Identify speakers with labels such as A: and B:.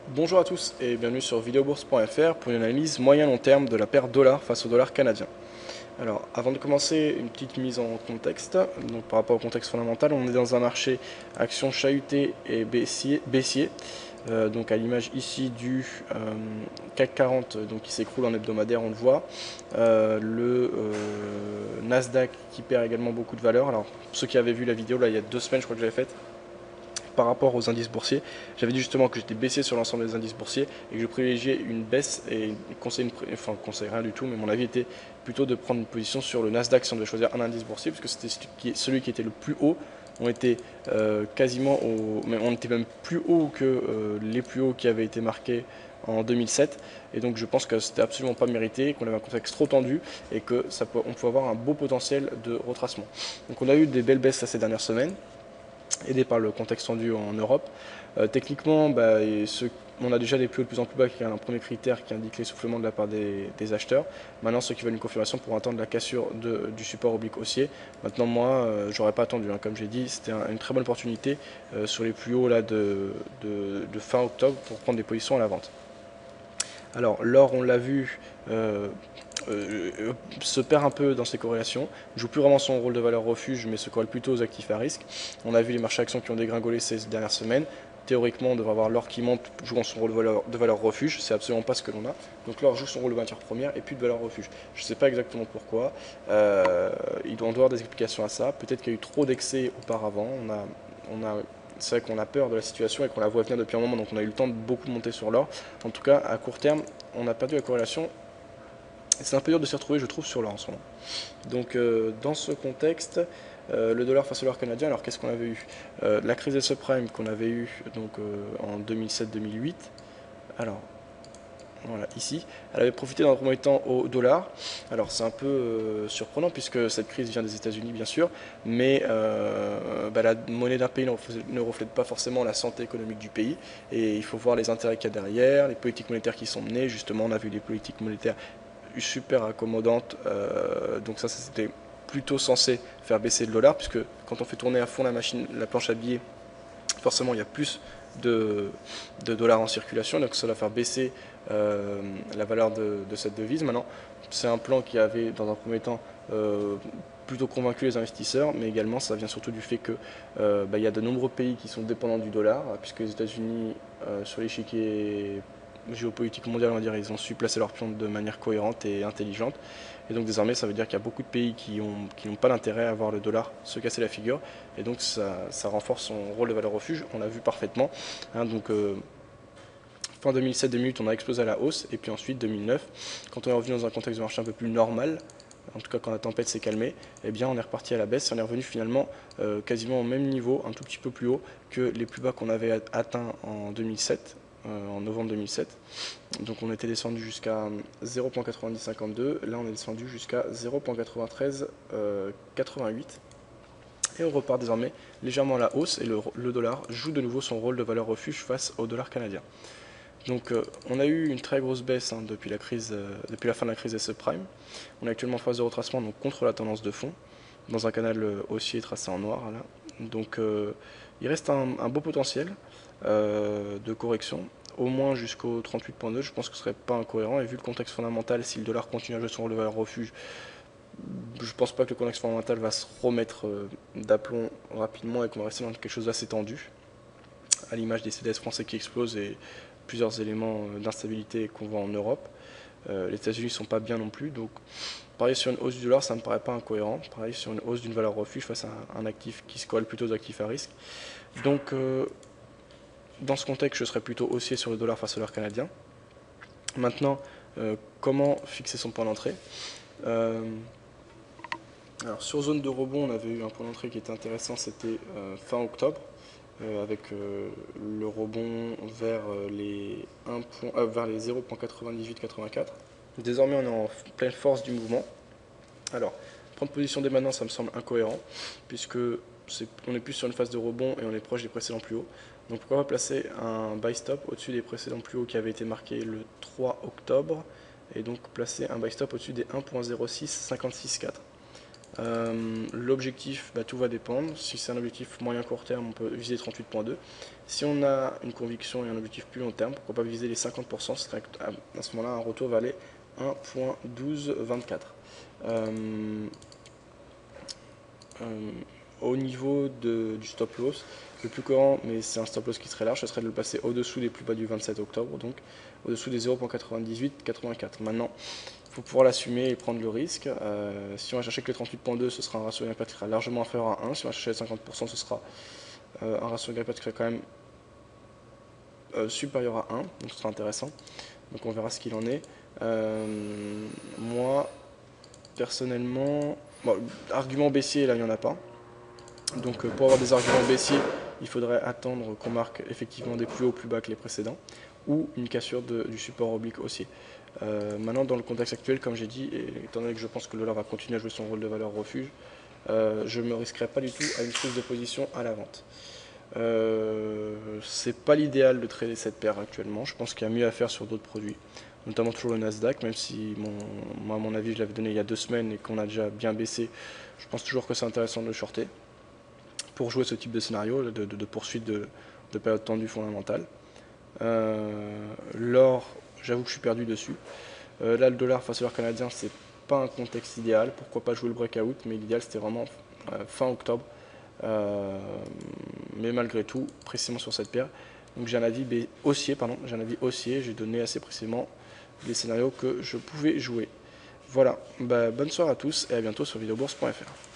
A: Bonjour à tous et bienvenue sur videobourse.fr pour une analyse moyen-long terme de la paire dollar face au dollar canadien. Alors, avant de commencer, une petite mise en contexte. Donc, par rapport au contexte fondamental, on est dans un marché action chahuté et baissier. Donc, à l'image ici du CAC 40, donc qui s'écroule en hebdomadaire, on le voit. Le Nasdaq qui perd également beaucoup de valeur. Alors, ceux qui avaient vu la vidéo, là, il y a 2 semaines, je crois que j'avais faite, par rapport aux indices boursiers. J'avais dit justement que j'étais baissier sur l'ensemble des indices boursiers et que je privilégiais une baisse et conseille rien du tout, mais mon avis était plutôt de prendre une position sur le Nasdaq si on devait choisir un indice boursier, puisque c'était celui qui était le plus haut. On était quasiment mais on était même plus haut que les plus hauts qui avaient été marqués en 2007, et donc je pense que c'était absolument pas mérité, qu'on avait un contexte trop tendu et que on peut avoir un beau potentiel de retracement. Donc on a eu des belles baisses ces dernières semaines, aidé par le contexte tendu en Europe. Techniquement, on a déjà des plus hauts de plus en plus bas, qui est un premier critère qui indique l'essoufflement de la part des acheteurs. Maintenant, ceux qui veulent une confirmation pourront attendre la cassure du support oblique haussier. Maintenant, moi, j'aurais pas attendu. Comme j'ai dit, c'était une très bonne opportunité sur les plus hauts là, de fin octobre pour prendre des positions à la vente. Alors, l'or, on l'a vu, se perd un peu dans ses corrélations, joue plus vraiment son rôle de valeur refuge, mais se corrèle plutôt aux actifs à risque. On a vu les marchés actions qui ont dégringolé ces dernières semaines. Théoriquement, on devrait avoir l'or qui monte, jouant son rôle de valeur refuge. C'est absolument pas ce que l'on a. Donc l'or joue son rôle de matière première et puis de valeur refuge. Je ne sais pas exactement pourquoi. On doit avoir des explications à ça. Peut-être qu'il y a eu trop d'excès auparavant. C'est vrai qu'on a peur de la situation et qu'on la voit venir depuis un moment, donc on a eu le temps de beaucoup monter sur l'or. En tout cas, à court terme, on a perdu la corrélation. C'est un peu dur de s'y retrouver, je trouve, sur l'or en ce moment. Donc, dans ce contexte, le dollar face au dollar canadien, alors qu'est-ce qu'on avait eu? La crise des subprimes qu'on avait eu donc, en 2007-2008. Alors, voilà, ici, elle avait profité dans un premier temps au dollar. Alors c'est un peu surprenant puisque cette crise vient des États-Unis bien sûr, mais la monnaie d'un pays ne reflète pas forcément la santé économique du pays, et il faut voir les intérêts qu'il y a derrière, les politiques monétaires qui sont menées. Justement, on a vu des politiques monétaires super accommodantes, donc ça c'était plutôt censé faire baisser le dollar, puisque quand on fait tourner à fond la machine, la planche à billets, forcément il y a plus de, dollars en circulation, donc ça va faire baisser la valeur de cette devise. Maintenant, c'est un plan qui avait dans un premier temps plutôt convaincu les investisseurs, mais également ça vient surtout du fait que y a de nombreux pays qui sont dépendants du dollar, puisque les États-Unis, sur l'échiquier géopolitique mondial, on va dire, ils ont su placer leurs pions de manière cohérente et intelligente. Et donc désormais, ça veut dire qu'il y a beaucoup de pays qui n'ont pas d'intérêt à voir le dollar se casser la figure. Et donc ça renforce son rôle de valeur refuge. On l'a vu parfaitement. Fin 2007-2008, on a explosé à la hausse. Et puis ensuite, 2009, quand on est revenu dans un contexte de marché un peu plus normal, en tout cas quand la tempête s'est calmée, eh bien on est reparti à la baisse et on est revenu finalement quasiment au même niveau, un tout petit peu plus haut que les plus bas qu'on avait atteints en 2007, en novembre 2007. Donc on était descendu jusqu'à 0.9052, là on est descendu jusqu'à 0.9388. Et on repart désormais légèrement à la hausse et le dollar joue de nouveau son rôle de valeur refuge face au dollar canadien. Donc on a eu une très grosse baisse depuis la fin de la crise des subprimes. On est actuellement en phase de retracement, donc contre la tendance de fond, dans un canal haussier tracé en noir là. Donc il reste un beau potentiel de correction, au moins jusqu'au 38.2. Je pense que ce serait pas incohérent, et vu le contexte fondamental, si le dollar continue à jouer son rôle de valeur refuge, je pense pas que le contexte fondamental va se remettre d'aplomb rapidement et qu'on va rester dans quelque chose d'assez tendu, à l'image des CDS français qui explosent et plusieurs éléments d'instabilité qu'on voit en Europe. Les États-Unis ne sont pas bien non plus, donc parier sur une hausse du dollar, ça ne me paraît pas incohérent. Parier sur une hausse d'une valeur refuge face à un actif qui se corrèle plutôt aux actifs à risque. Donc, dans ce contexte, je serais plutôt haussier sur le dollar face au dollar canadien. Maintenant, comment fixer son point d'entrée? Alors, sur zone de rebond, on avait eu un point d'entrée qui était intéressant, c'était fin octobre, avec le rebond vers vers les 0.9884. Désormais, on est en pleine force du mouvement. Alors, prendre position dès maintenant, ça me semble incohérent, puisque on est plus sur une phase de rebond et on est proche des précédents plus hauts. Donc pourquoi pas placer un buy stop au-dessus des précédents plus hauts qui avaient été marqués le 3 octobre, et donc placer un buy stop au-dessus des 1.06564. L'objectif, tout va dépendre. Si c'est un objectif moyen court terme, on peut viser 38,2. Si on a une conviction et un objectif plus long terme, pourquoi pas viser les 50%, ce serait à ce moment-là un retour vers les 1,1224. Au niveau du stop loss, le plus courant, mais c'est un stop loss qui serait large, ce serait de le placer au-dessous des plus bas du 27 octobre, donc au-dessous des 0,9884. Maintenant, il faut pouvoir l'assumer et prendre le risque. Si on va chercher que les 38,2, ce sera un ratio gain-perte qui sera largement inférieur à 1. Si on va chercher les 50%, ce sera un ratio gain-perte qui sera quand même supérieur à 1, donc ce sera intéressant. Donc on verra ce qu'il en est. Moi, personnellement, argument baissier, là, il n'y en a pas. Donc pour avoir des arguments baissiers, il faudrait attendre qu'on marque effectivement des plus hauts plus bas que les précédents, ou une cassure du support oblique haussier. Maintenant, dans le contexte actuel, comme j'ai dit, et étant donné que je pense que le dollar va continuer à jouer son rôle de valeur refuge, je ne me risquerai pas du tout à une prise de position à la vente. C'est pas l'idéal de trader cette paire actuellement. Je pense qu'il y a mieux à faire sur d'autres produits, notamment toujours le Nasdaq, même si moi, à mon avis, je l'avais donné il y a 2 semaines et qu'on a déjà bien baissé. Je pense toujours que c'est intéressant de le shorter pour jouer ce type de scénario de poursuite de période tendue fondamentale. L'or, j'avoue que je suis perdu dessus. Là, le dollar face à l'or canadien, c'est pas un contexte idéal. Pourquoi pas jouer le breakout, mais l'idéal c'était vraiment fin octobre. Mais malgré tout, précisément sur cette paire, donc j'ai un avis haussier, j'ai donné assez précisément les scénarios que je pouvais jouer. Voilà, bonne soirée à tous et à bientôt sur videobourse.fr.